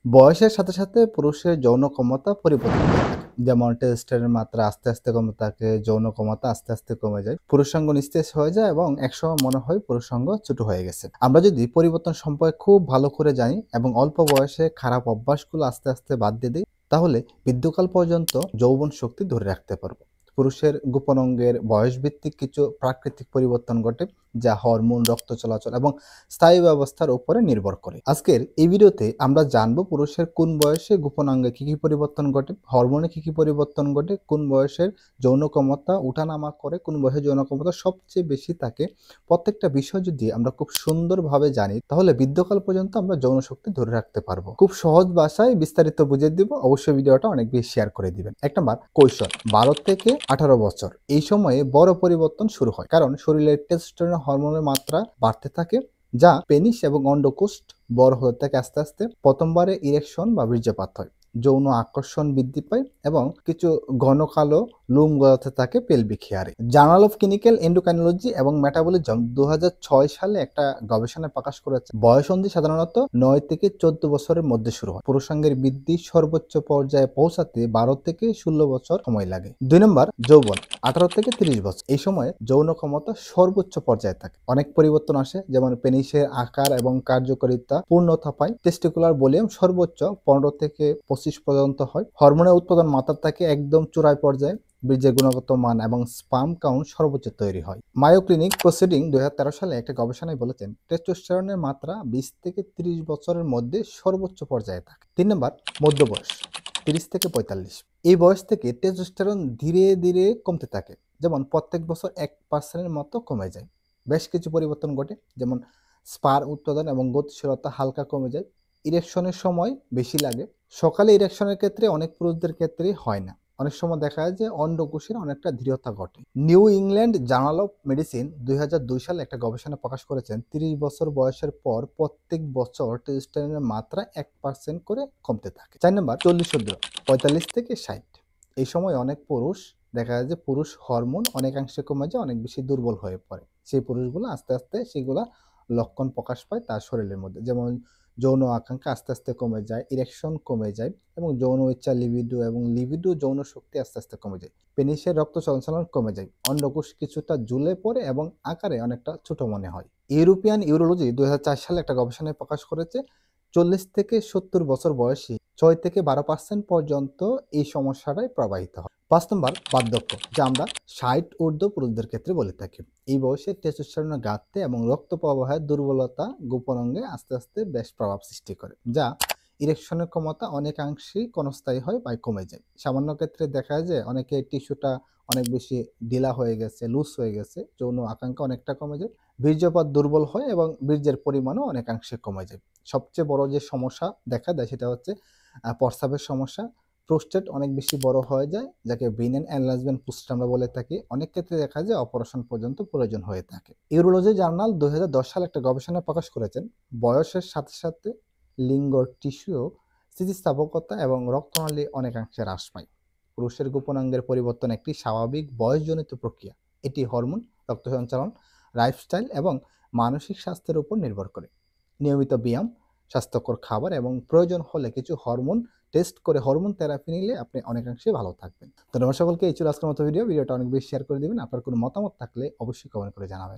বয়সের সাথে সাথে পুরুষের যৌন ক্ষমতা পরিবর্তন হয়ে থাকে। যেমন টেস্টোস্টেরনের মাত্রা আস্তে আস্তে কমে থাকে, যৌন ক্ষমতা আস্তে আস্তে কমে যায়, পুরুষাঙ্গ নিস্তেজ হয়ে যায় এবং একসময় মনে হয় পুরুষাঙ্গ ছোট হয়ে গেছে। আমরা যদি পরিবর্তন সম্পর্কে খুব ভালো করে জানি এবং অল্প বয়সে খারাপ অভ্যাসগুলো আস্তে আস্তে বাদ দিয়ে দিই, তাহলে বৃদ্ধকাল পর্যন্ত যৌবন শক্তি ধরে রাখতে পারবো। পুরুষের গোপন অঙ্গের বয়সভিত্তিক কিছু প্রাকৃতিক পরিবর্তন ঘটে, যা হরমোন, রক্ত চলাচল এবং স্থায়ী ব্যবস্থার উপরে নির্ভর করে। আজকের এই ভিডিওতে আমরা জানবো পুরুষের কোন বয়সে গোপনাঙ্গে কি কি পরিবর্তন ঘটে, হরমোনে কি কি পরিবর্তন ঘটে, কোন বয়সের যৌন ক্ষমতা উঠানামা করে, কোন বয়সে যৌন ক্ষমতা সবচেয়ে বেশি থাকে। প্রত্যেকটা বিষয় যদি আমরা খুব সুন্দরভাবে জানি, তাহলে বৃদ্ধকাল পর্যন্ত আমরা যৌন শক্তি ধরে রাখতে পারবো। খুব সহজ ভাষায় বিস্তারিত বুঝিয়ে দিব। অবশ্যই ভিডিওটা অনেক বেশি শেয়ার করে দিবেন। এক নম্বর, কৈশোর, 12 থেকে 18 বছর। এই সময়ে বড় পরিবর্তন শুরু হয়, কারণ শরীরের টেস্টোস্টেরন হরমোনের মাত্রা বাড়তে থাকে, যা পেনিস এবং অন্ডকোষ বড় হতে থাকে আস্তে আস্তে। প্রথমবারে ইরেকশন বা বীর্যপাত হয়, যৌন আকর্ষণ বৃদ্ধি পায় এবং কিছু ঘন কালো লোম গজাতে থাকে পেলভিক হেয়ারে। জার্নাল অফ ক্লিনিক্যাল এন্ডোক্রাইনোলজি এবং মেটাবলিজম 2006 সালে একটা গবেষণা প্রকাশ করেছে, বয়সন্ধি সাধারণত 9 থেকে 14 বছরের মধ্যে শুরু হয়। পুরুষাঙ্গের বৃদ্ধি সর্বোচ্চ পর্যায়ে পৌঁছাতে 12 থেকে 16 বছর সময় লাগে। 2 নম্বর, যৌবন, 18 থেকে 30 বছর। এই সময়ে যৌন ক্ষমতা সর্বোচ্চ পর্যায়ে থাকে। অনেক পরিবর্তন আসে, যেমন পেনিসের আকার এবং কার্যকারিতা পূর্ণতা পায়। টেস্টিকুলার ভলিউম সর্বোচ্চ 15 থেকে 25 পর্যন্ত হয়। হরমোনের উৎপাদন মাত্রা থাকে একদম চূড়ায় পর্যায়ে। বীর্যের গুণগত মান এবং স্পার্ম কাউন্ট সর্বোচ্চ তৈরি হয়। মায়ো ক্লিনিক প্রসিডিং 2013 সালে একটা গবেষণায় বলেছেন, টেস্টোস্টেরনের মাত্রা 20 থেকে 30 বছরের মধ্যে সর্বোচ্চ পর্যায়ে থাকে। 3 নম্বর, মধ্য বয়স, 30 থেকে 45। এই বয়স থেকে টেস্টোস্টেরন ধীরে ধীরে কমতে থাকে, যেমন প্রত্যেক বছর 1% মতো কমে যায়। বেশ কিছু পরিবর্তন ঘটে, যেমন স্পার উৎপাদন এবং গতিশীলতা হালকা কমে যায়। ইরেকশনের সময় বেশি লাগে। সকালে ইরেকশনের ক্ষেত্রে অনেক পুরুষদের ক্ষেত্রে হয় না। অনেক সময় দেখা যায় যে অন্ডকোষের অনেকটা দৃঢ়তা ঘটে। New England journal of medicine 2002 সালে একটা গবেষণা প্রকাশ করেছেন, 30 বছর বয়সের পর প্রত্যেক বছর টেস্টোস্টেরনের মাত্রা 1% করে কমতে থাকে। 4 নম্বর, 40 ঊর্ধ্ব, 45 থেকে 60। এই সময় অনেক পুরুষ দেখা যায় যে পুরুষ হরমোন অনেকাংশে কমে যায়, অনেক বেশি দুর্বল হয়ে পড়ে। সেই পুরুষগুলো আস্তে আস্তে সেগুলা লক্ষণ প্রকাশ পায় তার শরীরের মধ্যে, যেমন যৌন আকাঙ্ক্ষা আস্তে আস্তে কমে যায়, ইরেকশন কমে যায় এবং যৌন ইচ্ছা, লিবিডো যৌন শক্তি আস্তে আস্তে কমে যায়। পেনিসের রক্ত সঞ্চালন কমে যায়, অন্ডকোষ কিছুটা ঝুলে পড়ে এবং আকারে অনেকটা ছোট মনে হয়। ইউরোপিয়ান ইউরোলজি 2004 সালে একটা গবেষণায় প্রকাশ করেছে, 40 থেকে 70 বছর বয়সী 6 থেকে 12% পর্যন্ত এই সমস্যাটাই প্রবাহিত হয়। 5 নম্বর, বার্ধক্য, যা আমরা 60 ঊর্ধ্ব পুরুষদের ক্ষেত্রে বলে থাকি। এই বয়সে টেস্টোস্টেরনের ঘাটতি এবং রক্ত প্রবাহের দুর্বলতা গোপন অঙ্গে আস্তে আস্তে বেশ প্রভাব সৃষ্টি করে, যা ইরেকশনের ক্ষমতা অনেকাংশেই ক্ষণস্থায়ী হয় বা কমে যায়। সামান্য ক্ষেত্রে দেখা যায় যে অনেকে টিস্যুটা অনেক বেশি ঢিলা হয়ে গেছে, লুজ হয়ে গেছে, যৌন আকাঙ্ক্ষা অনেকটা কমে যায়, বীর্যপাত দুর্বল হয় এবং বীর্যের পরিমাণও অনেকাংশে কমে যায়। সবচেয়ে বড় যে সমস্যা দেখা দেয় সেটা হচ্ছে প্রস্রাবের সমস্যা। প্রোস্টেট অনেক বেশি বড় হয়ে যায়, যাকে বেনিন এনলার্জমেন্ট প্রোস্টেট আমরা বলে থাকি। অনেক ক্ষেত্রে দেখা যায় অপারেশন পর্যন্ত প্রয়োজন হয়ে থাকে। ইউরোলজি জার্নাল 2010 সালে একটা গবেষণা প্রকাশ করেছেন, বয়সের সাথে সাথে লিঙ্গ টিস্যু স্থিতিস্থাপকতা এবং রক্তনালী অনেকাংশে হ্রাস পায়। পুরুষের গোপনাঙ্গের পরিবর্তন একটি স্বাভাবিক বয়সজনিত প্রক্রিয়া। এটি হরমোন, রক্ত সঞ্চালন, লাইফস্টাইল এবং মানসিক স্বাস্থ্যের উপর নির্ভর করে। নিয়মিত ব্যায়াম, স্বাস্থ্যকর খাবার এবং প্রয়োজন হলে কিছু হরমোন টেস্ট করে হরমোন থেরাপি নিলে আপনি অনেকাংশে ভালো থাকবেন। ধন্যবাদ সকলকে। এই ছিল আজকের মতো ভিডিওটা অনেক বেশি শেয়ার করে দিবেন। আপনার কোনো মতামত থাকলে অবশ্যই কমেন্ট করে জানাবেন।